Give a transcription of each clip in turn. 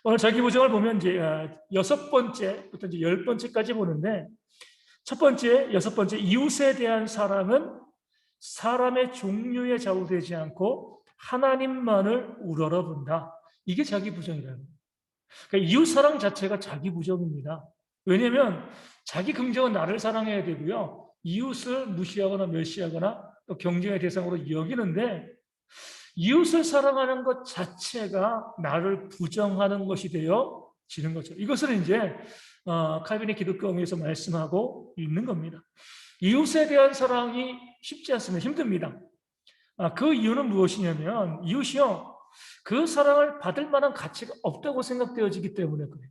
오늘 자기 부정을 보면 이제 6번째부터 이제 10번째까지 보는데, 첫 번째, 6번째, 이웃에 대한 사랑은 사람의 종류에 좌우되지 않고 하나님만을 우러러본다. 이게 자기 부정이라는 거예요. 그러니까 이웃 사랑 자체가 자기 부정입니다. 왜냐하면 자기 긍정은 나를 사랑해야 되고요. 이웃을 무시하거나 멸시하거나 또 경쟁의 대상으로 여기는데, 이웃을 사랑하는 것 자체가 나를 부정하는 것이 되어지는 거죠. 이것을 이제 칼빈의 기독교에서 말씀하고 있는 겁니다. 이웃에 대한 사랑이 쉽지 않습니다. 힘듭니다. 그 이유는 무엇이냐면, 이웃이요, 그 사랑을 받을 만한 가치가 없다고 생각되어지기 때문에 그래요.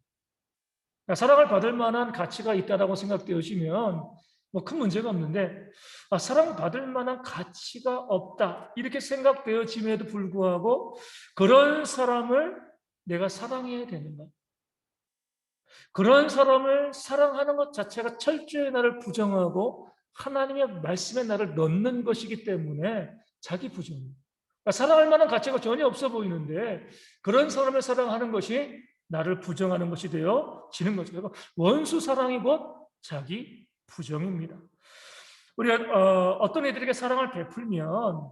그러니까 사랑을 받을 만한 가치가 있다고 생각되어지면 뭐 큰 문제가 없는데, 사랑받을 만한 가치가 없다 이렇게 생각되어짐에도 불구하고 그런 사람을 내가 사랑해야 되는 것, 그런 사람을 사랑하는 것 자체가 철저히 나를 부정하고 하나님의 말씀에 나를 넣는 것이기 때문에 자기 부정입니다. 그러니까 사랑할 만한 가치가 전혀 없어 보이는데 그런 사람을 사랑하는 것이 나를 부정하는 것이 되어지는 거죠. 그러니까 원수 사랑이 곧 자기 부정입니다. 우리가 어떤 이들에게 사랑을 베풀면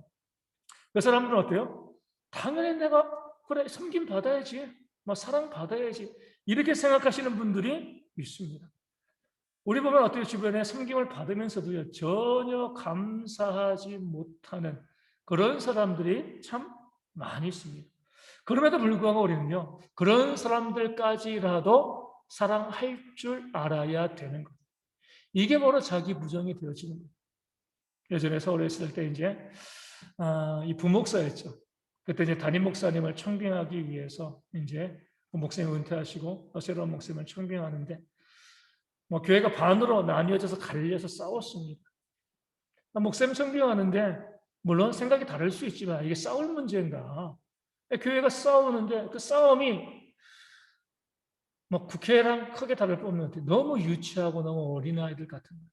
그 사람들은 어때요? 당연히 내가 그래 섬김 받아야지, 뭐 사랑 받아야지 이렇게 생각하시는 분들이 있습니다. 우리 보면 어떻게 주변에 섬김을 받으면서도요 전혀 감사하지 못하는 그런 사람들이 참 많이 있습니다. 그럼에도 불구하고 우리는요 그런 사람들까지라도 사랑할 줄 알아야 되는 것. 이게 바로 자기 부정이 되어지는 거예요. 예전에 서울에 있을 때 이제 이 부목사였죠. 그때 이제 담임 목사님을 청빙하기 위해서 이제 목사님 은퇴하시고 새로운 목사님을 청빙하는데 뭐 교회가 반으로 나뉘어져서 갈려서 싸웠습니다. 목사님 청빙하는데 물론 생각이 다를 수 있지만 이게 싸울 문제인가? 교회가 싸우는데 그 싸움이 뭐 국회랑 크게 다를 바 없는데 너무 유치하고 너무 어린아이들 같은 거예요.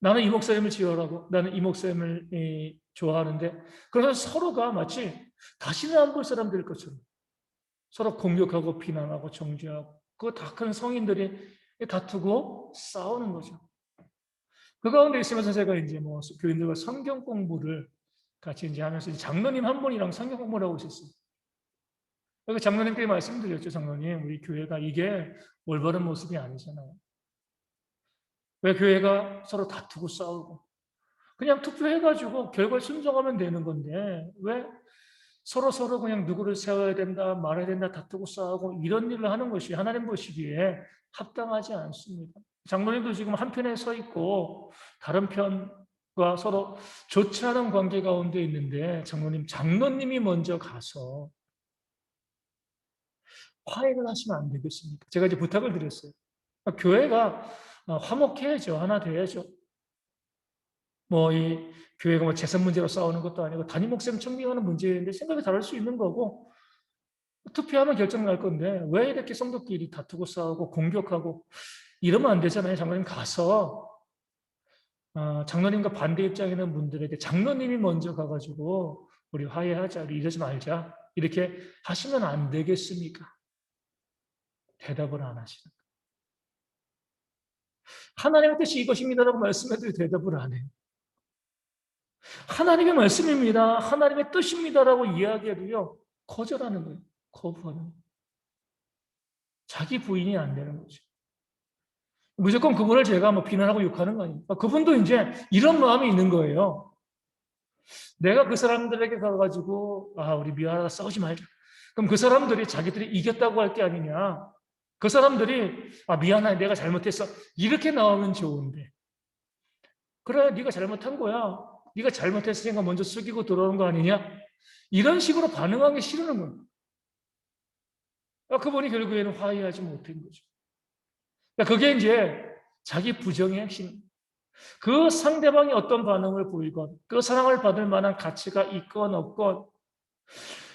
나는 이 목사님을 지어라고, 나는 이 목사님을 좋아하는데, 그래서 서로가 마치 다시는 안 볼 사람들일 것처럼 서로 공격하고 비난하고 정죄하고, 그 다 큰 성인들이 다투고 싸우는 거죠. 그 가운데 있으면서 제가 이제 뭐 교인들과 성경 공부를 같이 이제 하면서 장로님 한 분이랑 성경 공부를 하고 있었어요. 그 장로님께 말씀드렸죠. 장로님, 우리 교회가 이게 올바른 모습이 아니잖아요. 왜 교회가 서로 다투고 싸우고, 그냥 투표해가지고 결과에 순종하면 되는 건데 왜 서로 그냥 누구를 세워야 된다, 말해야 된다, 다투고 싸우고 이런 일을 하는 것이 하나님 보시기에 합당하지 않습니다. 장로님도 지금 한편에 서 있고 다른 편과 서로 좋지 않은 관계 가운데 있는데 장로님이 먼저 가서 화해를 하시면 안 되겠습니까? 제가 이제 부탁을 드렸어요. 교회가 화목해야죠. 하나 돼야죠. 뭐 이 교회가 뭐 재산 문제로 싸우는 것도 아니고 담임 목사님 청빙하는 문제인데 생각이 다를 수 있는 거고 투표하면 결정 날 건데 왜 이렇게 성도끼리 다투고 싸우고 공격하고 이러면 안 되잖아요. 장로님 가서 장로님과 반대 입장에 있는 분들에게 장로님이 먼저 가가지고 우리 화해하자, 우리 이러지 말자 이렇게 하시면 안 되겠습니까? 대답을 안 하시는 거예요. 하나님의 뜻이 이것입니다라고 말씀해도 대답을 안 해요. 하나님의 말씀입니다. 하나님의 뜻입니다라고 이야기해도요. 거절하는 거예요. 거부하는 거예요. 자기 부인이 안 되는 거죠. 무조건 그분을 제가 뭐 비난하고 욕하는 거 아닙니까? 그분도 이제 이런 마음이 있는 거예요. 내가 그 사람들에게 가가지고 우리 미안하다 싸우지 말자. 그럼 그 사람들이 자기들이 이겼다고 할 게 아니냐. 그 사람들이 미안해 내가 잘못했어. 이렇게 나오면 좋은데. 그래 네가 잘못한 거야. 네가 잘못했으니까 먼저 숙이고 들어오는 거 아니냐? 이런 식으로 반응하기 싫은 거예요. 그분이 결국에는 화해하지 못한 거죠. 그게 이제 자기 부정의 핵심. 그 상대방이 어떤 반응을 보이건, 그 사랑을 받을 만한 가치가 있건 없건,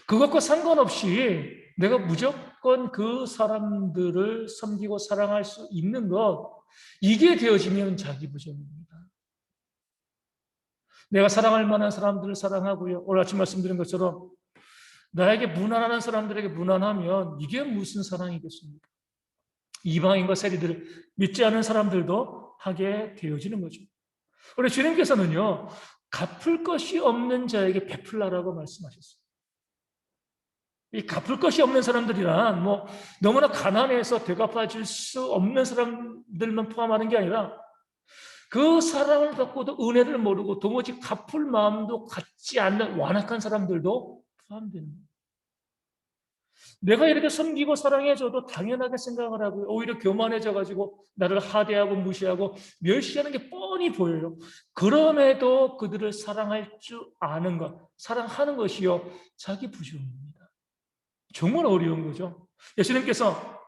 그것과 상관없이 내가 무조건 그 사람들을 섬기고 사랑할 수 있는 것, 이게 되어지면 자기 부정입니다. 내가 사랑할 만한 사람들을 사랑하고요. 오늘 아침 말씀드린 것처럼 나에게 무난하는 사람들에게 무난하면 이게 무슨 사랑이겠습니까? 이방인과 세리들을 믿지 않은 사람들도 하게 되어지는 거죠. 그런데 주님께서는요, 갚을 것이 없는 자에게 베풀라라고 말씀하셨어요. 이 갚을 것이 없는 사람들이란 뭐 너무나 가난해서 되갚아줄 수 없는 사람들만 포함하는 게 아니라 그 사랑을 받고도 은혜를 모르고 도무지 갚을 마음도 갖지 않는 완악한 사람들도 포함되는 거예요. 내가 이렇게 섬기고 사랑해줘도 당연하게 생각을 하고 오히려 교만해져가지고 나를 하대하고 무시하고 멸시하는 게 뻔히 보여요. 그럼에도 그들을 사랑할 줄 아는 것, 사랑하는 것이요 자기 부족입니다. 정말 어려운 거죠. 예수님께서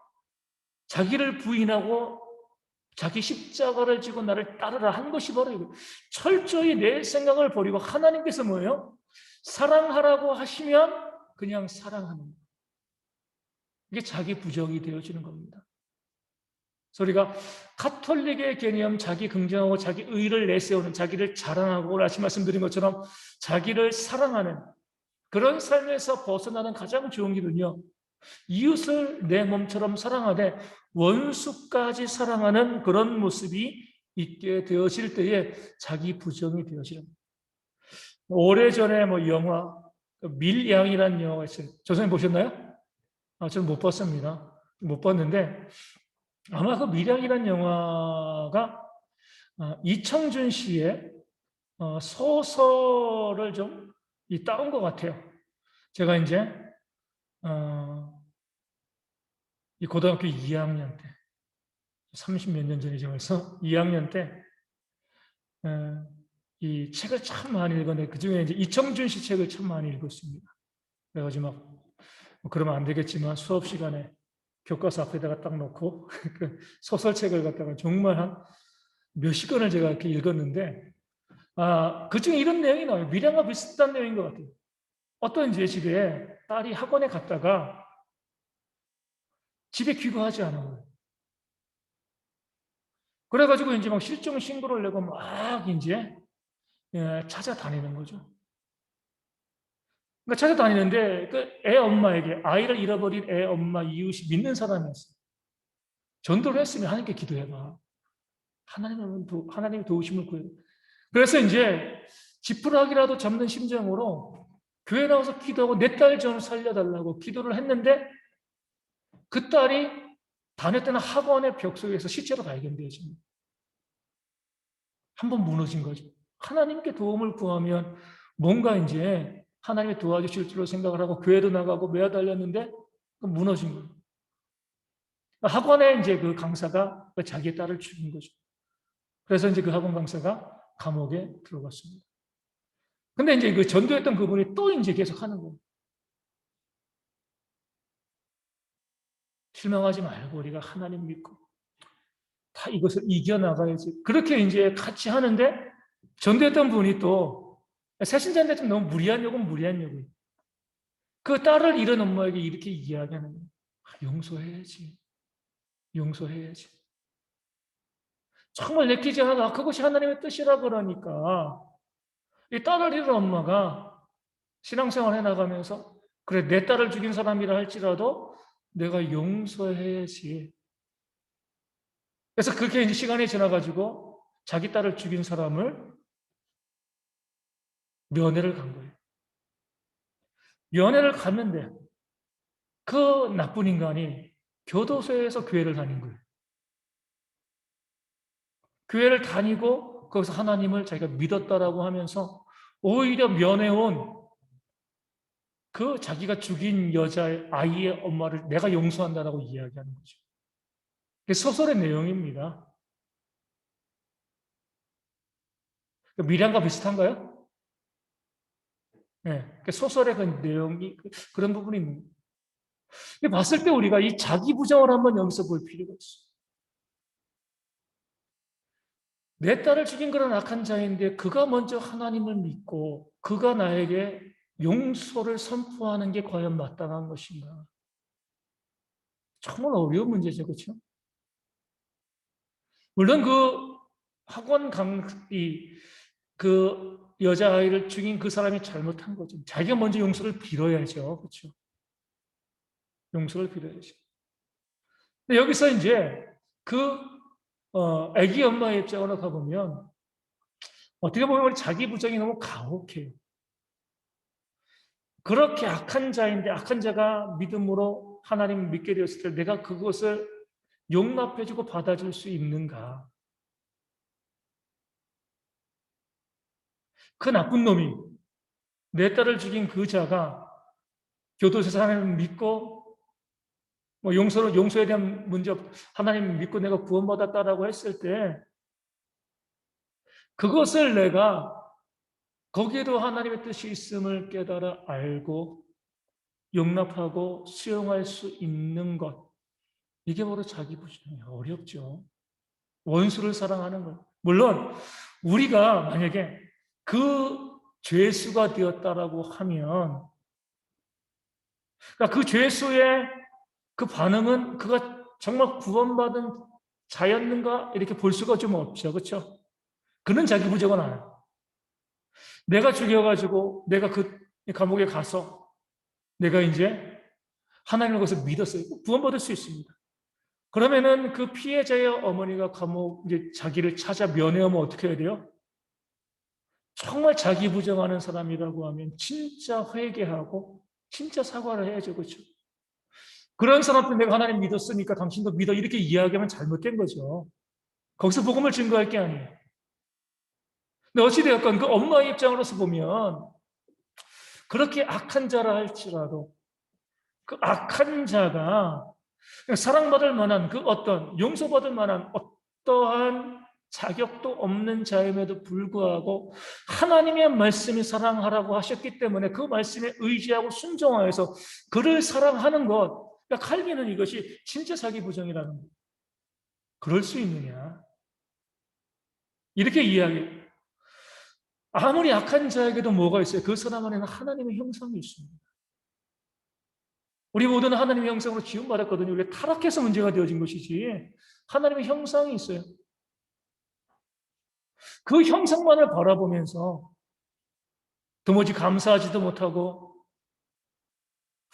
자기를 부인하고 자기 십자가를 지고 나를 따르라 한 것이 바로 이거. 철저히 내 생각을 버리고 하나님께서 뭐예요? 사랑하라고 하시면 그냥 사랑하는 거예요. 이게 자기 부정이 되어지는 겁니다. 우리가 가톨릭의 개념, 자기 긍정하고 자기 의를 내세우는, 자기를 자랑하고 다시 말씀드린 것처럼 자기를 사랑하는 그런 삶에서 벗어나는 가장 좋은 길은요, 이웃을 내 몸처럼 사랑하되 원수까지 사랑하는 그런 모습이 있게 되어질 때에 자기 부정이 되어지는 거예요. 오래전에 뭐 영화 밀양이라는 영화가 있어요. 조선님 보셨나요? 저는 못 봤습니다. 못 봤는데 아마 그 밀양이라는 영화가 이청준 씨의 소설을 좀 따온 것 같아요. 제가 이제 이 고등학교 2학년 때 30몇 년 전이죠. 그래서 2학년 때 이 책을 참 많이 읽었는데 그중에 이제 이청준 씨 책을 참 많이 읽었습니다. 그래가지고 막 그러면 안 되겠지만 수업 시간에 교과서 앞에다가 딱 놓고 그 소설책을 갖다가 정말 한 몇십 권을 제가 이렇게 읽었는데 그중에 이런 내용이 나와요. 미량과 비슷한 내용인 것 같아요. 어떤 이제 집에 딸이 학원에 갔다가 집에 귀가하지 않은 거예요. 그래가지고 이제 막 실종 신고를 내고 막 이제 찾아다니는 거죠. 그러니까 찾아다니는데 그 애 엄마에게 아이를 잃어버린 애 엄마 이웃이 믿는 사람이었어요. 전도를 했으면 하나님께 기도해봐. 하나님의 도우심을 구해요. 그래서 이제 지푸라기라도 잡는 심정으로 교회 나와서 기도하고 내 딸 좀 살려달라고 기도를 했는데 그 딸이 다녔던 학원의 벽 속에서 시체로 발견되어집니다. 한번 무너진 거죠. 하나님께 도움을 구하면 뭔가 이제 하나님이 도와주실 줄로 생각을 하고 교회도 나가고 매달렸는데 무너진 거예요. 학원에 이제 그 강사가 자기의 딸을 죽인 거죠. 그래서 이제 그 학원 강사가 감옥에 들어갔습니다. 근데 이제 그 전도했던 그분이 또 이제 계속 하는 거예요. 실망하지 말고 우리가 하나님 믿고 다 이것을 이겨나가야지. 그렇게 이제 같이 하는데 전도했던 분이 또 새신자인데 좀 너무 무리한 요구는 무리한 요구예요. 그 딸을 잃은 엄마에게 이렇게 이야기하는 거예요. 용서해야지. 용서해야지. 정말 내키지 않아. 그것이 하나님의 뜻이라 그러니까 이 딸을 잃은 엄마가 신앙생활 해나가면서 그래 내 딸을 죽인 사람이라 할지라도 내가 용서해야지. 그래서 그렇게 이제 시간이 지나가지고 자기 딸을 죽인 사람을 면회를 간 거예요. 면회를 갔는데 그 나쁜 인간이 교도소에서 교회를 다닌 거예요. 교회를 다니고 거기서 하나님을 자기가 믿었다라고 하면서 오히려 면회 온 그 자기가 죽인 여자의 아이의 엄마를 내가 용서한다라고 이야기하는 거죠. 그게 소설의 내용입니다. 미량과 비슷한가요? 네. 소설의 그 내용이 그런 부분이 있는 거예요. 봤을 때 우리가 이 자기 부정을 한번 여기서 볼 필요가 있어요. 내 딸을 죽인 그런 악한 자인데 그가 먼저 하나님을 믿고 그가 나에게 용서를 선포하는 게 과연 마땅한 것인가? 정말 어려운 문제죠, 그렇죠? 물론 그 학원 그 여자아이를 죽인 그 사람이 잘못한 거죠. 자기가 먼저 용서를 빌어야죠. 그렇죠? 용서를 빌어야죠. 근데 여기서 이제 그 아기 엄마의 입장으로 가보면 어떻게 보면 우리 자기 부정이 너무 가혹해요. 그렇게 악한 자인데 악한 자가 믿음으로 하나님을 믿게 되었을 때 내가 그것을 용납해주고 받아줄 수 있는가? 그 나쁜 놈이 내 딸을 죽인 그 자가 교도소에서 하나님을 믿고 용서에 대한 문제 하나님을 믿고 내가 구원받았다라고 했을 때 그것을 내가 거기에도 하나님의 뜻이 있음을 깨달아 알고 용납하고 수용할 수 있는 것 이게 바로 자기 부정이에요. 어렵죠. 원수를 사랑하는 것. 물론 우리가 만약에 그 죄수가 되었다라고 하면 그러니까 그 죄수의 그 반응은 그가 정말 구원받은 자였는가 이렇게 볼 수가 좀 없죠. 그렇죠? 그는 자기 부정은 안 해요. 내가 죽여가지고 내가 그 감옥에 가서 내가 이제 하나님의 것을 믿었어요. 구원받을 수 있습니다. 그러면은 그 피해자의 어머니가 감옥 이제 자기를 찾아 면회하면 어떻게 해야 돼요? 정말 자기 부정하는 사람이라고 하면 진짜 회개하고 진짜 사과를 해야죠. 그렇죠? 그런 사람들 내가 하나님 믿었으니까 당신도 믿어 이렇게 이야기하면 잘못된 거죠. 거기서 복음을 증거할 게 아니에요. 근데 어찌되었건 그 엄마의 입장으로서 보면 그렇게 악한 자라 할지라도 그 악한 자가 사랑받을 만한 그 어떤 용서받을 만한 어떠한 자격도 없는 자임에도 불구하고 하나님의 말씀이 사랑하라고 하셨기 때문에 그 말씀에 의지하고 순종하여서 그를 사랑하는 것 그러니까 칼빈은 이것이 진짜 자기 부정이라는 거예요. 그럴 수 있느냐 이렇게 이야기해요. 아무리 악한 자에게도 뭐가 있어요? 그 사람 안에는 하나님의 형상이 있습니다. 우리 모두는 하나님의 형상으로 지음받았거든요. 우리가 타락해서 문제가 되어진 것이지 하나님의 형상이 있어요. 그 형상만을 바라보면서 도무지 감사하지도 못하고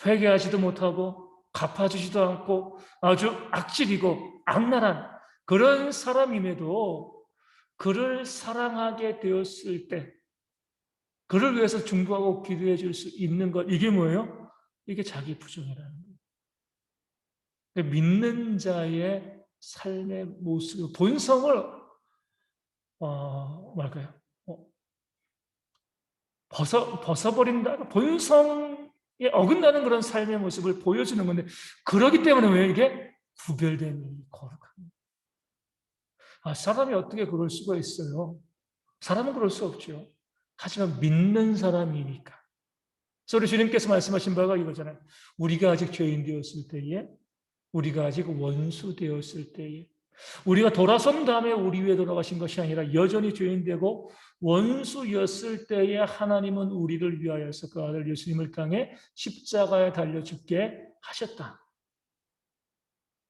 회개하지도 못하고 갚아주지도 않고 아주 악질이고 악랄한 그런 사람임에도 그를 사랑하게 되었을 때 그를 위해서 중보하고 기도해 줄 수 있는 것 이게 뭐예요? 이게 자기 부정이라는 거예요. 믿는 자의 삶의 모습, 본성을 뭐랄까요? 벗어버린다. 본성에 어긋나는 그런 삶의 모습을 보여주는 건데 그러기 때문에 왜 이게 구별된 거룩한 사람이 어떻게 그럴 수가 있어요? 사람은 그럴 수 없죠. 하지만 믿는 사람이니까. 그래서 우리 주님께서 말씀하신 바가 이거잖아요. 우리가 아직 죄인 되었을 때에 우리가 아직 원수 되었을 때에 우리가 돌아선 다음에 우리 위에 돌아가신 것이 아니라 여전히 죄인되고 원수였을 때에 하나님은 우리를 위하여서 그 아들 예수님을 땅에 십자가에 달려 죽게 하셨다.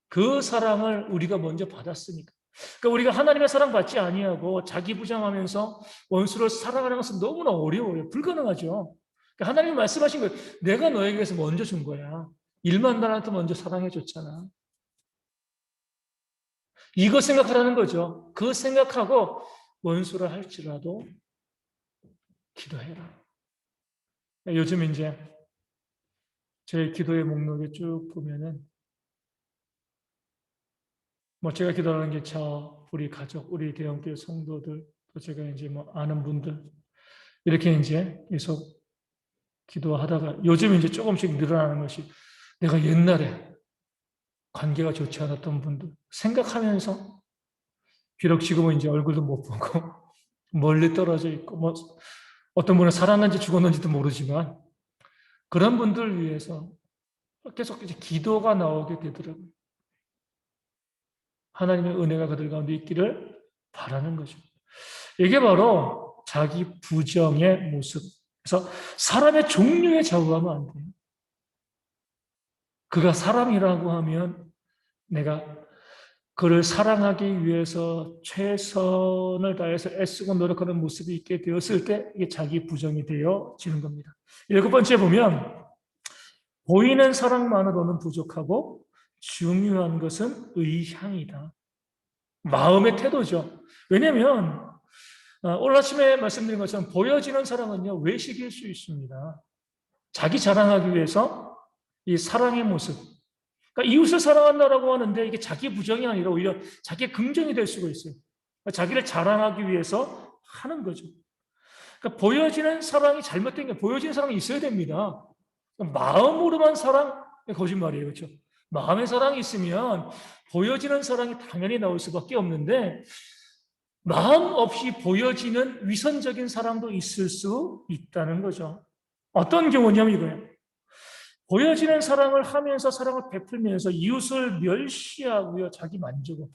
그 사랑을 우리가 먼저 받았으니까. 그러니까 우리가 하나님의 사랑 받지 아니하고 자기 부정하면서 원수를 사랑하는 것은 너무나 어려워요. 불가능하죠. 그러니까 하나님이 말씀하신 거예요. 내가 너에게 위해서 먼저 준 거야. 1만 달란트 먼저 사랑해 줬잖아. 이거 생각하라는 거죠. 그 생각하고 원수를 할지라도 기도해라. 요즘 이제 제 기도의 목록에 쭉 보면은 제가 기도하는 게 우리 가족, 우리 대형교회 성도들, 또 제가 이제 아는 분들 이렇게 이제 계속 기도하다가 요즘 이제 조금씩 늘어나는 것이 내가 옛날에 관계가 좋지 않았던 분들 생각하면서 비록 지금은 이제 얼굴도 못 보고 멀리 떨어져 있고 어떤 분은 살았는지 죽었는지도 모르지만 그런 분들 위해서 계속 이제 기도가 나오게 되더라고요. 하나님의 은혜가 그들 가운데 있기를 바라는 거죠. 이게 바로 자기 부정의 모습. 그래서 사람의 종류에 좌우하면 안 돼요. 그가 사람이라고 하면 내가 그를 사랑하기 위해서 최선을 다해서 애쓰고 노력하는 모습이 있게 되었을 때 이게 자기 부정이 되어지는 겁니다. 7번째 보면 보이는 사랑만으로는 부족하고 중요한 것은 의향이다. 마음의 태도죠. 왜냐하면 오늘 아침에 말씀드린 것처럼 보여지는 사랑은요 외식일 수 있습니다. 자기 자랑하기 위해서 이 사랑의 모습, 그러니까 이웃을 사랑한다라고 하는데 이게 자기 부정이 아니라 오히려 자기 긍정이 될 수가 있어요. 그러니까 자기를 자랑하기 위해서 하는 거죠. 그러니까 보여지는 사랑이 잘못된 게 보여지는 사랑이 있어야 됩니다. 그러니까 마음으로만 사랑 거짓말이에요, 그렇죠? 마음의 사랑이 있으면 보여지는 사랑이 당연히 나올 수밖에 없는데 마음 없이 보여지는 위선적인 사랑도 있을 수 있다는 거죠. 어떤 경우냐면 이거예요. 보여지는 사랑을 하면서 사랑을 베풀면서 이웃을 멸시하고요. 자기 만족은.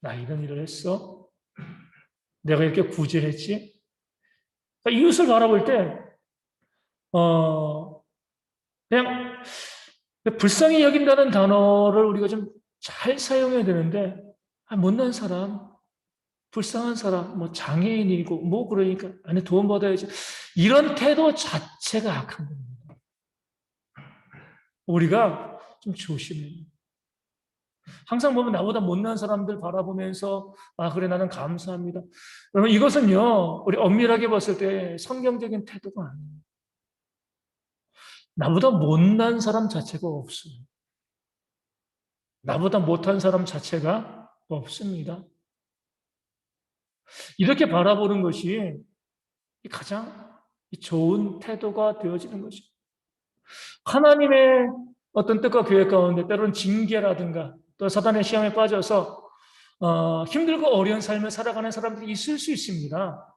나 이런 일을 했어? 내가 이렇게 구제했지? 그러니까 이웃을 바라볼 때, 그냥 불쌍히 여긴다는 단어를 우리가 좀 잘 사용해야 되는데, 못난 사람, 불쌍한 사람, 뭐 장애인이고, 뭐 그러니까, 아니 도움받아야지. 이런 태도 자체가 악한 겁니다. 우리가 좀 조심해야 돼요. 항상 보면 나보다 못난 사람들 바라보면서 아 그래 나는 감사합니다. 여러분 이것은요 우리 엄밀하게 봤을 때 성경적인 태도가 아니에요. 나보다 못난 사람 자체가 없어요. 나보다 못한 사람 자체가 없습니다. 이렇게 바라보는 것이 가장 좋은 태도가 되어지는 거죠. 하나님의 어떤 뜻과 계획 가운데 때로는 징계라든가 또 사단의 시험에 빠져서 힘들고 어려운 삶을 살아가는 사람들이 있을 수 있습니다.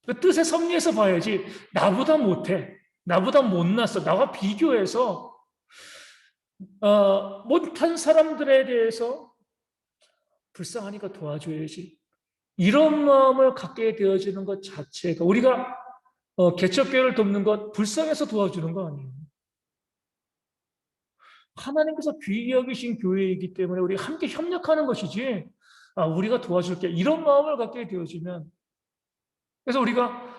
그 뜻의 섭리에서 봐야지 나보다 못해, 나보다 못났어, 나와 비교해서 못한 사람들에 대해서 불쌍하니까 도와줘야지. 이런 마음을 갖게 되어지는 것 자체가 우리가 개척교회를 돕는 것 불쌍해서 도와주는 거 아니에요. 하나님께서 귀히 여기신 교회이기 때문에 우리 함께 협력하는 것이지 우리가 도와줄게 이런 마음을 갖게 되어지면 그래서 우리가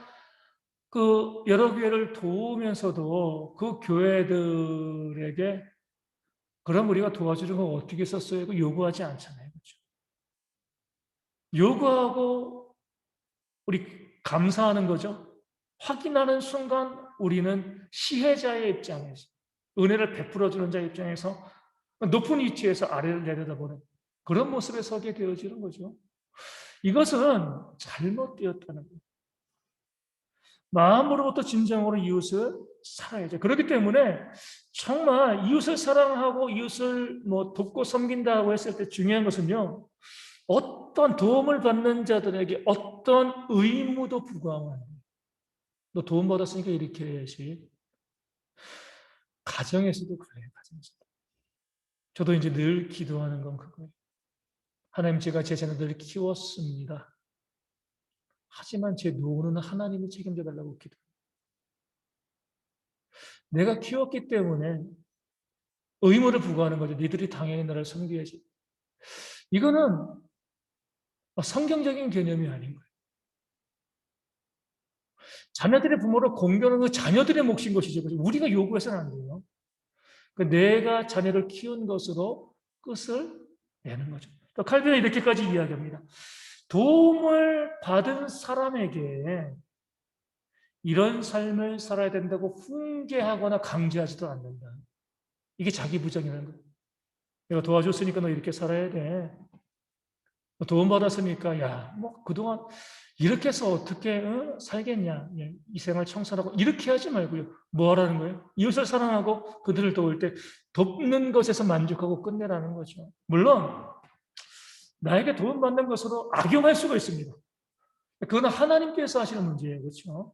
그 여러 교회를 도우면서도 그 교회들에게 그럼 우리가 도와주는 거 어떻게 썼어요? 요구하지 않잖아요. 그렇죠? 요구하고 우리 감사하는 거죠. 확인하는 순간 우리는 시혜자의 입장에서 은혜를 베풀어주는 자의 입장에서 높은 위치에서 아래를 내려다보는 그런 모습에 서게 되어지는 거죠. 이것은 잘못되었다는 거예요. 마음으로부터 진정으로 이웃을 사랑해야죠. 그렇기 때문에 정말 이웃을 사랑하고 이웃을 뭐 돕고 섬긴다고 했을 때 중요한 것은요. 어떤 도움을 받는 자들에게 어떤 의무도 부과하는 거예요. 너 도움 받았으니까 이렇게 해야지. 가정에서도 그래요. 가정에서. 저도 이제 늘 기도하는 건 그거예요. 하나님 제가 제 자녀들을 키웠습니다. 하지만 제 노후는 하나님이 책임져 달라고 기도해요. 내가 키웠기 때문에 의무를 부과하는 거죠. 니들이 당연히 나를 섬겨야지. 이거는 성경적인 개념이 아닌 거예요. 자녀들의 부모를 공경하는 건 자녀들의 몫인 것이죠. 우리가 요구해서는 안 돼요. 내가 자녀를 키운 것으로 끝을 내는 거죠. 또 칼빈은 이렇게까지 이야기합니다. 도움을 받은 사람에게 이런 삶을 살아야 된다고 훈계하거나 강제하지도 않는다. 이게 자기 부정이라는 거예요. 내가 도와줬으니까 너 이렇게 살아야 돼. 도움받았으니까 야, 뭐 그동안 이렇게 해서 어떻게 살겠냐. 이 생활 청산하고 이렇게 하지 말고요. 뭐 하라는 거예요? 이웃을 사랑하고 그들을 도울 때 돕는 것에서 만족하고 끝내라는 거죠. 물론 나에게 도움받는 것으로 악용할 수가 있습니다. 그건 하나님께서 하시는 문제예요. 그렇죠?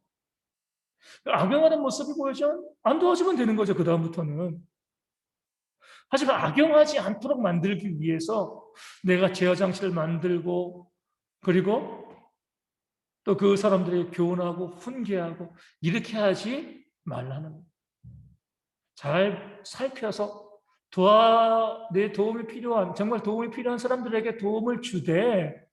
악용하는 모습이 보여지면 안 도와주면 되는 거죠. 그 다음부터는. 하지만 악용하지 않도록 만들기 위해서 내가 제어 장치를 만들고 그리고 또 그 사람들에게 교훈하고 훈계하고 이렇게 하지 말라는 거예요. 잘 살펴서 내 도움이 필요한, 정말 도움이 필요한 사람들에게 도움을 주되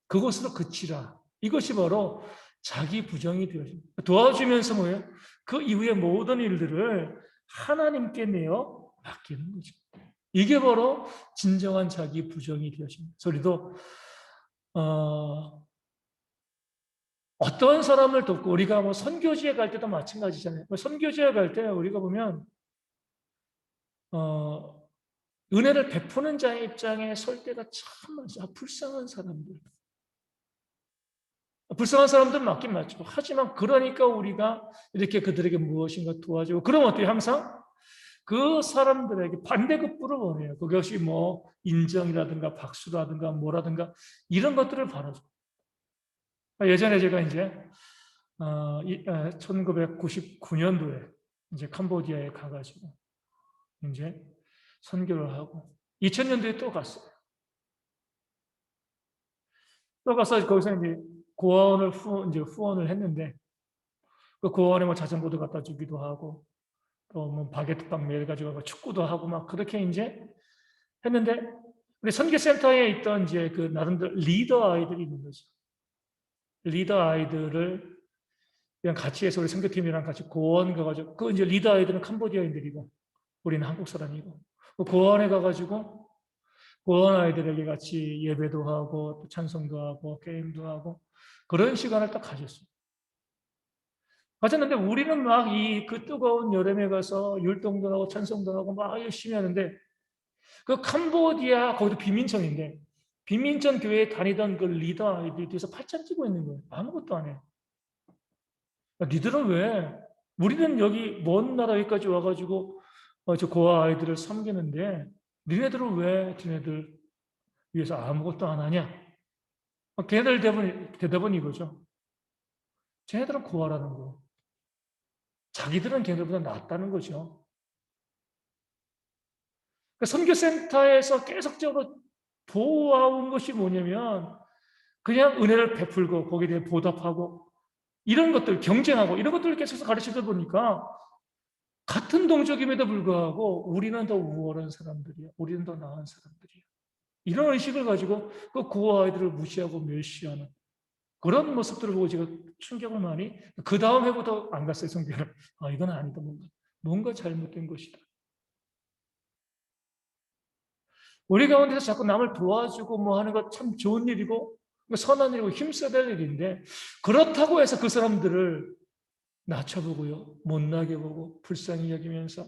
그것으로 그치라. 이것이 바로 자기 부정이 되어집니다. 도와주면서 뭐예요? 그 이후의 모든 일들을 하나님께 내어 맡기는 거죠. 이게 바로 진정한 자기 부정이 되어집니다. 우리도 어떤 사람을 돕고, 우리가 뭐 선교지에 갈 때도 마찬가지잖아요. 선교지에 갈 때 우리가 보면 은혜를 베푸는 자의 입장에 설 때가 참 많죠. 불쌍한 사람들. 불쌍한 사람들 맞긴 맞죠. 하지만 그러니까 우리가 이렇게 그들에게 무엇인가 도와주고, 그럼 어때요? 항상 그 사람들에게 반대급부를 원해요. 그것이 뭐 인정이라든가 박수라든가 뭐라든가 이런 것들을 바라죠. 예전에 제가 이제 1999년도에 이제 캄보디아에 가가지고 이제 선교를 하고 2000년도에 또 갔어요. 또 가서 거기서 이제 고아원을 후원을 했는데, 그 고아원에 뭐 자전거도 갖다 주기도 하고 또 뭐 바게트빵 매일 가지고 축구도 하고 막 그렇게 이제 했는데, 우리 선교센터에 있던 이제 그 나름대로 리더 아이들이 있는 거죠. 리더 아이들을 그냥 같이 해서 우리 선교팀이랑 같이 고원 가가지고, 그 이제 리더 아이들은 캄보디아인들이고 우리는 한국 사람이고, 그 고원에 가가지고 고원 아이들에게 같이 예배도 하고 또 찬송도 하고 게임도 하고 그런 시간을 딱 가졌어요. 가졌는데 우리는 막 이 그 뜨거운 여름에 가서 율동도 하고 찬송도 하고 막 열심히 하는데, 그 캄보디아 거기도 비민천인데 비민천 교회에 다니던 그 리더 아이들이 뒤에서 팔짱 끼고 있는 거예요. 아무것도 안 해. 야, 니들은 왜? 우리는 여기 먼 나라 여기까지 와가지고 저 고아 아이들을 섬기는데 니네들은 왜 지네들 위해서 아무것도 안 하냐? 걔네들 대답은 이거죠. 쟤네들은 고아라는 거. 자기들은 걔네들보다 낫다는 거죠. 그러니까 선교센터에서 계속적으로 보아온 것이 뭐냐면 그냥 은혜를 베풀고 거기에 대해 보답하고 이런 것들, 경쟁하고 이런 것들을 계속 가르치다 보니까 같은 동족임에도 불구하고 우리는 더 우월한 사람들이야. 우리는 더 나은 사람들이야. 이런 의식을 가지고 그 고아 아이들을 무시하고 멸시하는 그런 모습들을 보고 제가 충격을 많이, 그 다음 해부터 안 갔어요, 성교를. 이건 아니다. 뭔가 잘못된 것이다. 우리 가운데서 자꾸 남을 도와주고 뭐 하는 것 참 좋은 일이고 선한 일이고 힘써야 될 일인데, 그렇다고 해서 그 사람들을 낮춰보고요, 못나게 보고 불쌍히 여기면서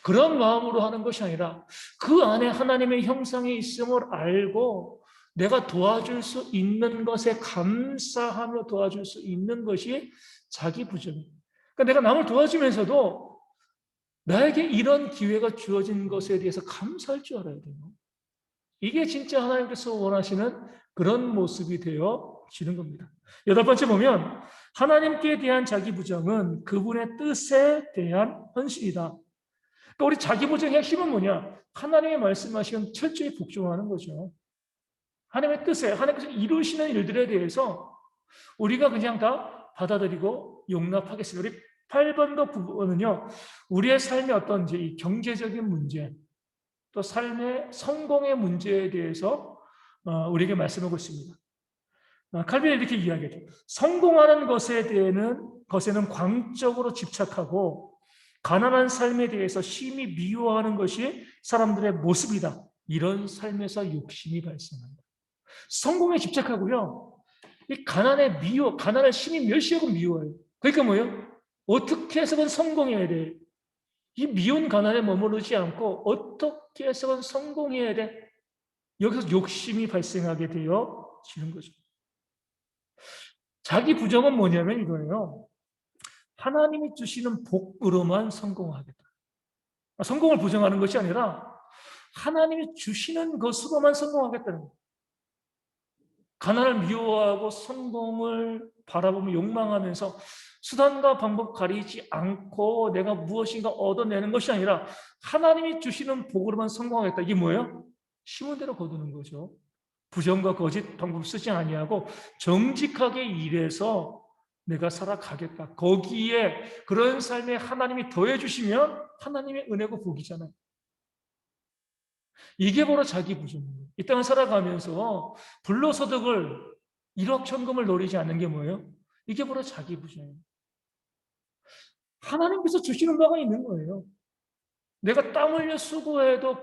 그런 마음으로 하는 것이 아니라 그 안에 하나님의 형상이 있음을 알고 내가 도와줄 수 있는 것에 감사하며 도와줄 수 있는 것이 자기 부정이에요. 그러니까 내가 남을 도와주면서도 나에게 이런 기회가 주어진 것에 대해서 감사할 줄 알아야 돼요. 이게 진짜 하나님께서 원하시는 그런 모습이 되어지는 겁니다. 여덟 번째 보면 하나님께 대한 자기 부정은 그분의 뜻에 대한 헌신이다. 그러니까 우리 자기 부정의 핵심은 뭐냐? 하나님의 말씀하시면 철저히 복종하는 거죠. 하나님의 뜻에, 하나님께서 이루시는 일들에 대해서 우리가 그냥 다 받아들이고 용납하겠습니다. 우리 8번도 9번은요, 우리의 삶의 어떤 이제 이 경제적인 문제, 또 삶의 성공의 문제에 대해서 우리에게 말씀하고 있습니다. 칼빈이 이렇게 이야기하죠. 성공하는 것에는 광적으로 집착하고 가난한 삶에 대해서 심히 미워하는 것이 사람들의 모습이다. 이런 삶에서 욕심이 발생한다. 성공에 집착하고요, 이 가난을 심히 멸시하고 미워해요. 그러니까 뭐예요? 어떻게 해서든 성공해야 돼. 이 미운 가난에 머무르지 않고 어떻게 해서든 성공해야 돼. 여기서 욕심이 발생하게 되어지는 거죠. 자기 부정은 뭐냐면 이거예요. 하나님이 주시는 복으로만 성공하겠다. 성공을 부정하는 것이 아니라 하나님이 주시는 것으로만 성공하겠다는 거예요. 가난을 미워하고 성공을 바라보며 욕망하면서 수단과 방법 가리지 않고 내가 무엇인가 얻어내는 것이 아니라 하나님이 주시는 복으로만 성공하겠다. 이게 뭐예요? 심은 대로 거두는 거죠. 부정과 거짓 방법 쓰지 아니하고 정직하게 일해서 내가 살아가겠다. 거기에 그런 삶에 하나님이 더해 주시면 하나님의 은혜고 복이잖아요. 이게 바로 자기 부정이에요. 이 땅을 살아가면서 불로소득을 1억 천금을 노리지 않는 게 뭐예요? 이게 바로 자기 부정이에요. 하나님께서 주시는 바가 있는 거예요. 내가 땀 흘려 수고해도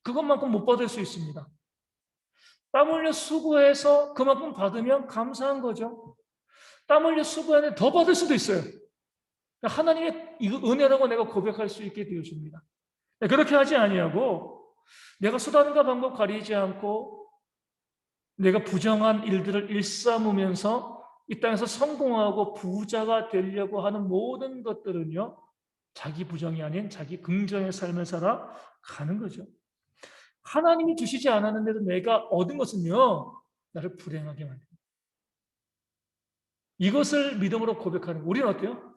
그것만큼 못 받을 수 있습니다. 땀 흘려 수고해서 그만큼 받으면 감사한 거죠. 땀 흘려 수고하는데 더 받을 수도 있어요. 하나님의 은혜라고 내가 고백할 수 있게 되어줍니다. 그렇게 하지 아니하고 내가 수단과 방법 가리지 않고 내가 부정한 일들을 일삼으면서 이 땅에서 성공하고 부자가 되려고 하는 모든 것들은요, 자기 부정이 아닌 자기 긍정의 삶을 살아가는 거죠. 하나님이 주시지 않았는데도 내가 얻은 것은요, 나를 불행하게 만듭니다. 이것을 믿음으로 고백하는 우리는 어때요?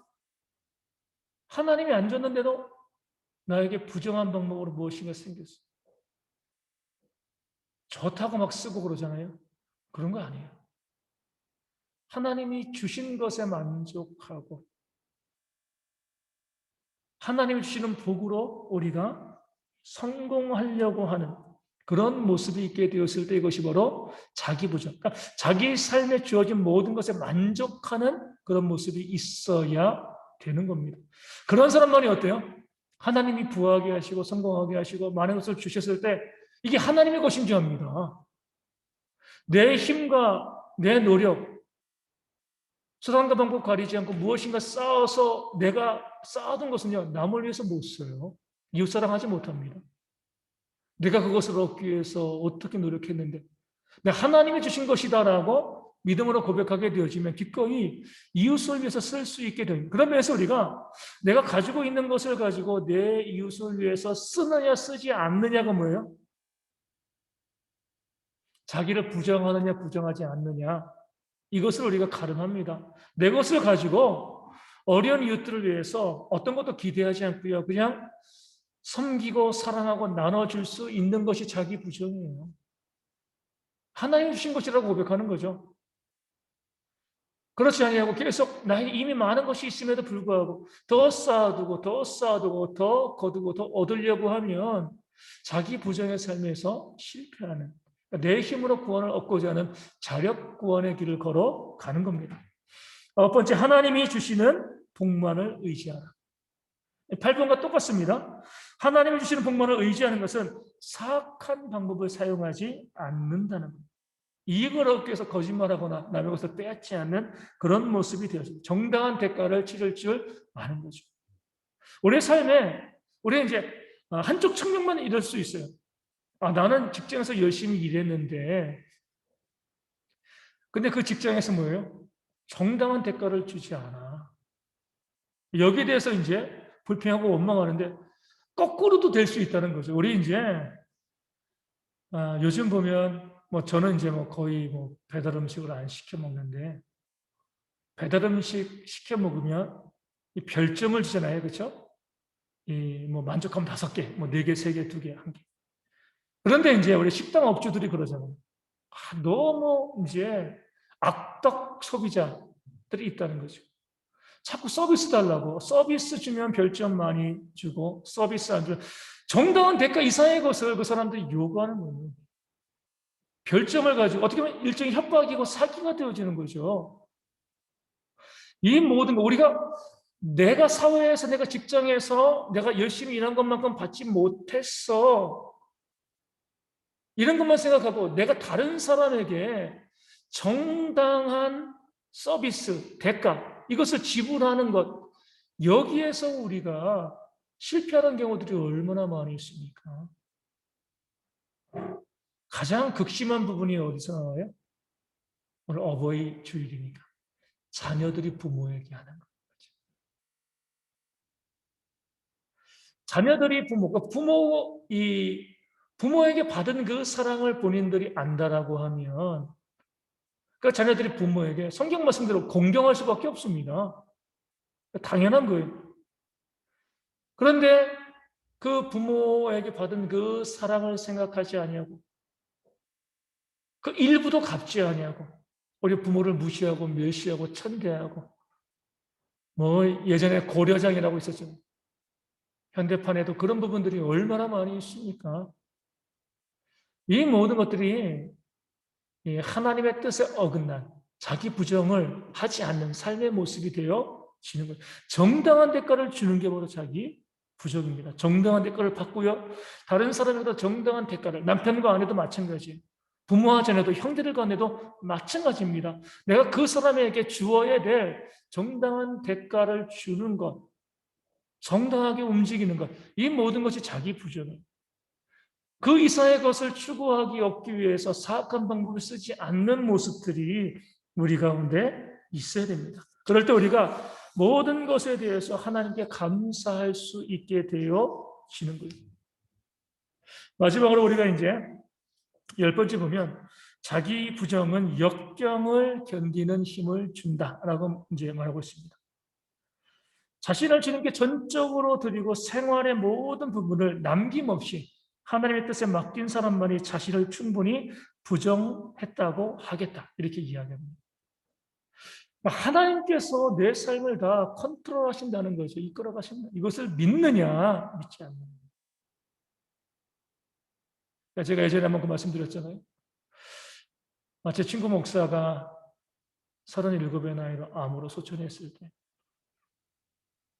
하나님이 안 줬는데도 나에게 부정한 방법으로 무엇인가 생겼어요. 좋다고 막 쓰고 그러잖아요. 그런 거 아니에요. 하나님이 주신 것에 만족하고 하나님이 주시는 복으로 우리가 성공하려고 하는 그런 모습이 있게 되었을 때 이것이 바로 자기 부정. 그러니까 자기 삶에 주어진 모든 것에 만족하는 그런 모습이 있어야 되는 겁니다. 그런 사람만이 어때요? 하나님이 부하게 하시고 성공하게 하시고 많은 것을 주셨을 때 이게 하나님의 것인 줄 압니다. 내 힘과 내 노력, 수단과 방법 가리지 않고 무엇인가 쌓아서 내가 쌓아둔 것은요, 남을 위해서 못 써요. 이웃사랑하지 못합니다. 내가 그것을 얻기 위해서 어떻게 노력했는데 하나님이 주신 것이다라고 믿음으로 고백하게 되어지면 기꺼이 이웃을 위해서 쓸 수 있게 됩니다. 그런 면에서 우리가 내가 가지고 있는 것을 가지고 내 이웃을 위해서 쓰느냐 쓰지 않느냐가 뭐예요? 자기를 부정하느냐 부정하지 않느냐 이것을 우리가 가름합니다. 내 것을 가지고 어려운 이웃들을 위해서 어떤 것도 기대하지 않고요. 그냥 섬기고 사랑하고 나눠줄 수 있는 것이 자기 부정이에요. 하나님 주신 것이라고 고백하는 거죠. 그렇지 아니하고 계속 나에게 이미 많은 것이 있음에도 불구하고 더 쌓아두고 더 쌓아두고 더 거두고 더 얻으려고 하면 자기 부정의 삶에서 실패하는 내 힘으로 구원을 얻고자 하는 자력 구원의 길을 걸어가는 겁니다. 첫 번째, 하나님이 주시는 복만을 의지하라. 8번과 똑같습니다. 하나님이 주시는 복만을 의지하는 것은 사악한 방법을 사용하지 않는다는 겁니다. 이익을 얻기 위해서 거짓말하거나 남의 것을 빼앗지 않는 그런 모습이 되어집니다. 정당한 대가를 치를 줄 아는 거죠. 우리의 삶에 우리는 이제 한쪽 측면만 이럴 수 있어요. 나는 직장에서 열심히 일했는데 근데 그 직장에서 뭐예요? 정당한 대가를 주지 않아. 여기에 대해서 이제 불평하고 원망하는데 거꾸로도 될 수 있다는 거죠. 우리 이제 요즘 보면 저는 이제 거의 배달 음식을 안 시켜 먹는데 배달 음식 시켜 먹으면 이 별점을 주잖아요, 그렇죠? 이 만족하면 5개, 4개, 3개, 2개, 1개. 그런데 이제 우리 식당 업주들이 그러잖아요. 너무 이제 악덕 소비자들이 있다는 거죠. 자꾸 서비스 달라고 서비스 주면 별점 많이 주고 서비스 안 주면 정당한 대가 이상의 것을 그 사람들이 요구하는 거예요. 별점을 가지고 어떻게 보면 일종의 협박이고 사기가 되어지는 거죠. 이 모든 거 우리가 내가 사회에서 내가 직장에서 내가 열심히 일한 것만큼 받지 못했어. 이런 것만 생각하고 내가 다른 사람에게 정당한 서비스, 대가 이것을 지불하는 것 여기에서 우리가 실패하는 경우들이 얼마나 많이 있습니까? 가장 극심한 부분이 어디서 나와요? 오늘 어버이 주일이니까 자녀들이 부모에게 하는 거죠. 자녀들이 부모에게 받은 그 사랑을 본인들이 안다라고 하면 그 자녀들이 부모에게 성경 말씀대로 공경할 수밖에 없습니다. 당연한 거예요. 그런데 그 부모에게 받은 그 사랑을 생각하지 아니하고 그 일부도 갚지 아니하고 우리 부모를 무시하고 멸시하고 천대하고 예전에 고려장이라고 있었죠. 현대판에도 그런 부분들이 얼마나 많이 있습니까? 이 모든 것들이 하나님의 뜻에 어긋난 자기 부정을 하지 않는 삶의 모습이 되어지는 거예요. 정당한 대가를 주는 게 바로 자기 부정입니다. 정당한 대가를 받고요. 다른 사람보다 정당한 대가를, 남편과 아내도 마찬가지예요. 부모와 자녀도, 형제들 간에도 마찬가지입니다. 내가 그 사람에게 주어야 될 정당한 대가를 주는 것, 정당하게 움직이는 것, 이 모든 것이 자기 부정이에요. 그 이상의 것을 추구하기 얻기 위해서 사악한 방법을 쓰지 않는 모습들이 우리 가운데 있어야 됩니다. 그럴 때 우리가 모든 것에 대해서 하나님께 감사할 수 있게 되어지는 거예요. 마지막으로 우리가 이제 10번째 보면 자기 부정은 역경을 견디는 힘을 준다라고 이제 말하고 있습니다. 자신을 주님께 전적으로 드리고 생활의 모든 부분을 남김없이 하나님의 뜻에 맡긴 사람만이 자신을 충분히 부정했다고 하겠다. 이렇게 이야기합니다. 하나님께서 내 삶을 다 컨트롤하신다는 거죠. 이끌어 가신다. 이것을 믿느냐, 믿지 않느냐. 제가 예전에 한번 그 말씀드렸잖아요. 제 친구 목사가 37의 나이로 암으로 소천했을 때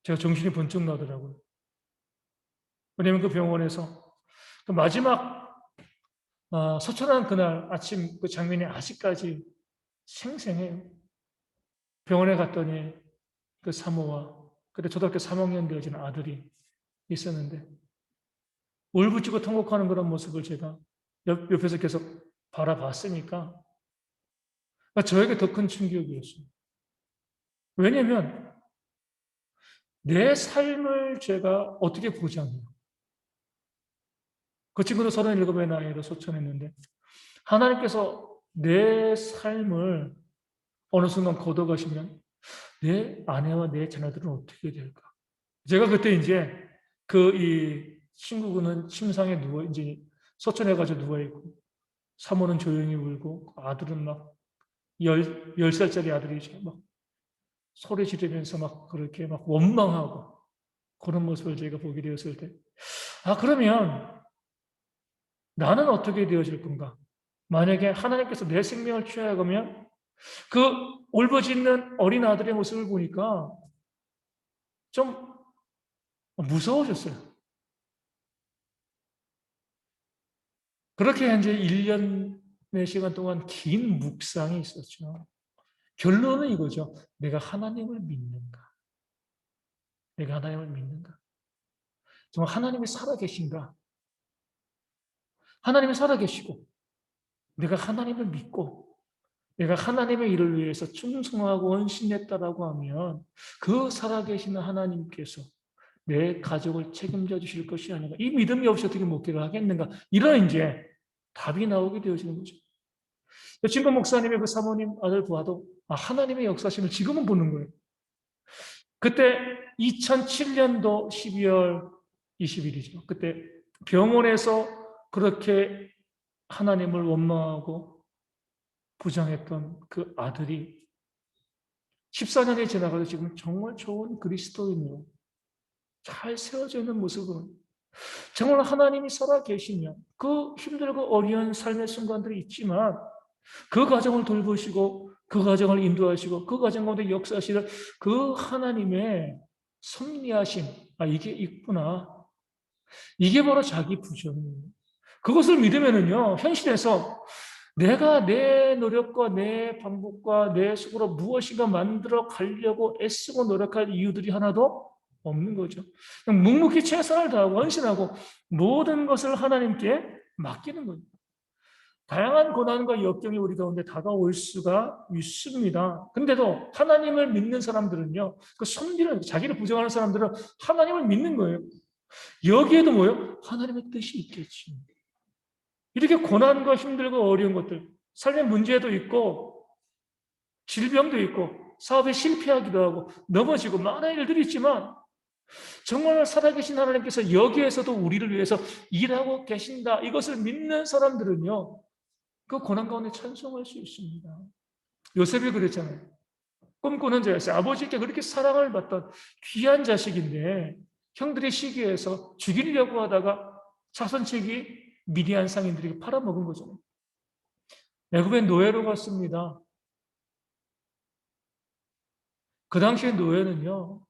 제가 정신이 번쩍 나더라고요. 왜냐하면 그 병원에서 그 마지막 서천한 그날 아침 그 장면이 아직까지 생생해요. 병원에 갔더니 그 사모와 그때 초등학교 3학년 되어지는 아들이 있었는데 울부짖고 통곡하는 그런 모습을 제가 옆에서 계속 바라봤으니까 저에게 더 큰 충격이었어요. 왜냐하면 내 삶을 제가 어떻게 보장해요? 그 친구도 37의 나이로 소천했는데 하나님께서 내 삶을 어느 순간 걷어가시면 내 아내와 내 자녀들은 어떻게 될까? 제가 그때 이제 이 친구는 침상에 이제 소천해가지고 누워있고, 사모는 조용히 울고, 아들은 막 10살짜리 아들이 이제 막 소리 지르면서 막 그렇게 막 원망하고 그런 모습을 제가 보게 되었을 때, 그러면 나는 어떻게 되어질 건가? 만약에 하나님께서 내 생명을 취하가면 그 울부짖는 어린 아들의 모습을 보니까 좀 무서워졌어요. 그렇게 이제 1년의 시간 동안 긴 묵상이 있었죠. 결론은 이거죠. 내가 하나님을 믿는가? 내가 하나님을 믿는가? 정말 하나님이 살아계신가? 하나님이 살아계시고 내가 하나님을 믿고 내가 하나님의 일을 위해서 충성하고 헌신했다라고 하면 그 살아계시는 하나님께서 내 가족을 책임져 주실 것이 아닌가. 이 믿음이 없이 어떻게 목회를 하겠는가. 이런 이제 답이 나오게 되어지는 거죠. 친구 목사님의 그 사모님 아들 부하도 하나님의 역사심을 지금은 보는 거예요. 그때 2007년도 12월 20일이죠. 그때 병원에서 그렇게 하나님을 원망하고 부정했던 그 아들이 14년이 지나가도 지금 정말 좋은 그리스도인으로 잘 세워져 있는 모습은 정말 하나님이 살아계시면 그 힘들고 어려운 삶의 순간들이 있지만 그 가정을 돌보시고 그 가정을 인도하시고 그 가정 가운데 역사하시는 그 하나님의 섭리하심, 이게 있구나. 이게 바로 자기 부정이에요. 그것을 믿으면은요, 현실에서 내가 내 노력과 내 방법과 내 속으로 무엇인가 만들어 가려고 애쓰고 노력할 이유들이 하나도 없는 거죠. 그냥 묵묵히 최선을 다하고 헌신하고 모든 것을 하나님께 맡기는 거예요. 다양한 고난과 역경이 우리 가운데 다가올 수가 있습니다. 근데도 하나님을 믿는 사람들은요, 그 섬기는, 자기를 부정하는 사람들은 하나님을 믿는 거예요. 여기에도 뭐예요? 하나님의 뜻이 있겠지. 이렇게 고난과 힘들고 어려운 것들, 삶의 문제도 있고, 질병도 있고, 사업에 실패하기도 하고, 넘어지고, 많은 일들이 있지만, 정말 살아계신 하나님께서 여기에서도 우리를 위해서 일하고 계신다. 이것을 믿는 사람들은요, 그 고난 가운데 찬송할 수 있습니다. 요셉이 그랬잖아요. 꿈꾸는 자였어요. 아버지께 그렇게 사랑을 받던 귀한 자식인데 형들이 시기해서 죽이려고 하다가 자손책이 미디안 상인들에게 팔아먹은 거죠. 애굽의 노예로 갔습니다. 그 당시의 노예는요,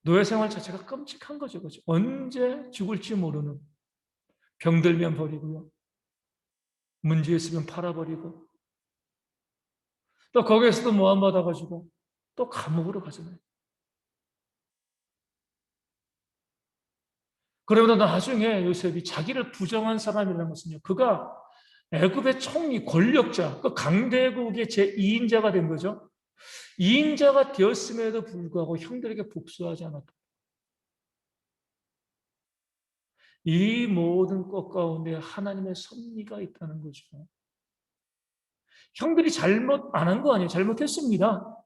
노예 생활 자체가 끔찍한 거죠. 그죠? 언제 죽을지 모르는, 병들면 버리고요, 문제 있으면 팔아버리고, 또 거기에서도 모함 받아가지고 또 감옥으로 가잖아요. 그러면 나중에 요셉이 자기를 부정한 사람이라는 것은요, 그가 애굽의 총리, 권력자, 그 강대국의 제2인자가 된 거죠. 2인자가 되었음에도 불구하고 형들에게 복수하지 않았다. 이 모든 것 가운데 하나님의 섭리가 있다는 거죠. 형들이 잘못 안 한 거 아니에요. 잘못했습니다.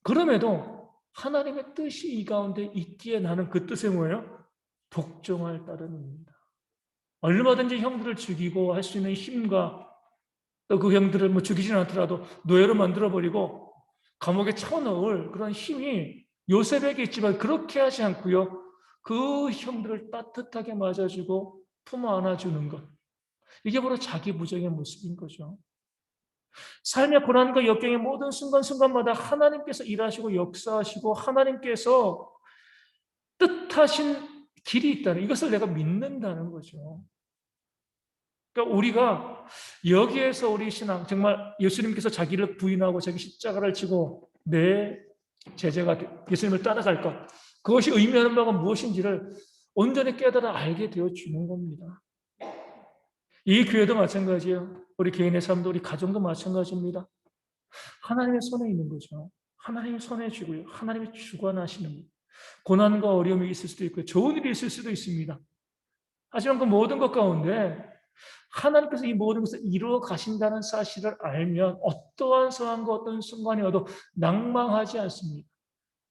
그럼에도 하나님의 뜻이 이 가운데 있기에 나는 그 뜻이 뭐예요? 복종할 따름입니다. 얼마든지 형들을 죽이고 할 수 있는 힘과 또 그 형들을 뭐 죽이지는 않더라도 노예로 만들어버리고 감옥에 쳐넣을 그런 힘이 요셉에게 있지만 그렇게 하지 않고요. 그 형들을 따뜻하게 맞아주고 품어 안아주는 것. 이게 바로 자기 부정의 모습인 거죠. 삶의 고난과 역경의 모든 순간순간마다 하나님께서 일하시고 역사하시고 하나님께서 뜻하신 길이 있다는 이것을 내가 믿는다는 거죠. 그러니까 우리가 여기에서 우리 신앙 정말 예수님께서 자기를 부인하고 자기 십자가를 지고 내 제자가 예수님을 따라갈 것 그것이 의미하는 바가 무엇인지를 온전히 깨달아 알게 되어 주는 겁니다. 이 교회도 마찬가지예요. 우리 개인의 삶도 우리 가정도 마찬가지입니다. 하나님의 손에 있는 거죠. 하나님의 손에 쥐고요. 하나님이 주관하시는 것. 고난과 어려움이 있을 수도 있고 좋은 일이 있을 수도 있습니다. 하지만 그 모든 것 가운데 하나님께서 이 모든 것을 이루어 가신다는 사실을 알면 어떠한 상황과 어떤 순간이 와도 낭망하지 않습니다.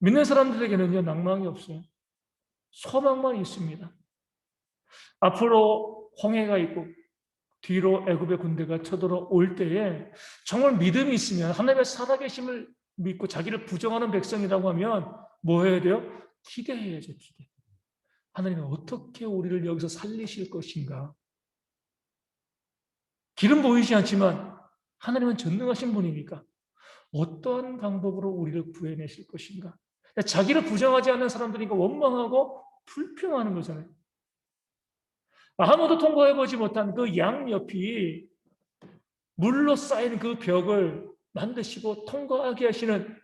믿는 사람들에게는요, 낭망이 없어요. 소망만 있습니다. 앞으로 홍해가 있고 뒤로 애굽의 군대가 쳐들어올 때에 정말 믿음이 있으면 하나님의 살아계심을 믿고 자기를 부정하는 백성이라고 하면 뭐 해야 돼요? 기대해야죠, 기대. 하나님이 어떻게 우리를 여기서 살리실 것인가? 길은 보이지 않지만 하나님은 전능하신 분이니까 어떠한 방법으로 우리를 구해내실 것인가? 자기를 부정하지 않는 사람들이니까 원망하고 불평하는 거잖아요. 아무도 통과해보지 못한 그 양옆이 물로 쌓인 그 벽을 만드시고 통과하게 하시는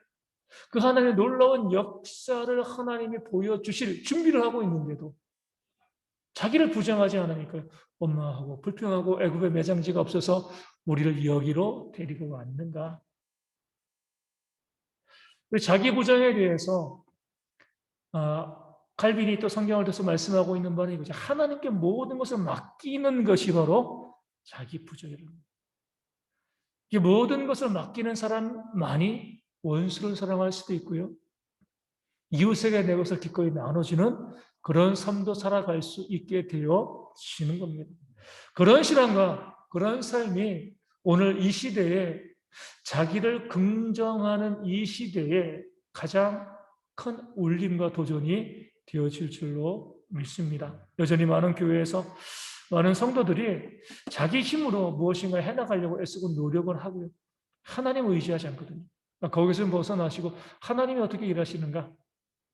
그 하나님의 놀라운 역사를 하나님이 보여주실 준비를 하고 있는데도 자기를 부정하지 않으니까 원망하고 불평하고 애굽에 매장지가 없어서 우리를 여기로 데리고 왔는가? 자기 부정에 대해서 칼빈이 또 성경을 통해서 말씀하고 있는 바는 이거죠. 하나님께 모든 것을 맡기는 것이 바로 자기 부정이라는 거예요. 이 모든 것을 맡기는 사람만이 원수를 사랑할 수도 있고요. 이웃에게 내 것을 기꺼이 나눠주는 그런 삶도 살아갈 수 있게 되어지는 겁니다. 그런 신앙과 그런 삶이 오늘 이 시대에 자기를 긍정하는 이 시대에 가장 큰 울림과 도전이 되어질 줄로 믿습니다. 여전히 많은 교회에서 많은 성도들이 자기 힘으로 무엇인가 해나가려고 애쓰고 노력을 하고요. 하나님을 의지하지 않거든요. 거기서 벗어나시고 하나님이 어떻게 일하시는가,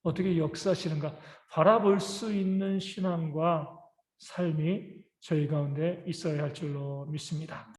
어떻게 역사하시는가 바라볼 수 있는 신앙과 삶이 저희 가운데 있어야 할 줄로 믿습니다.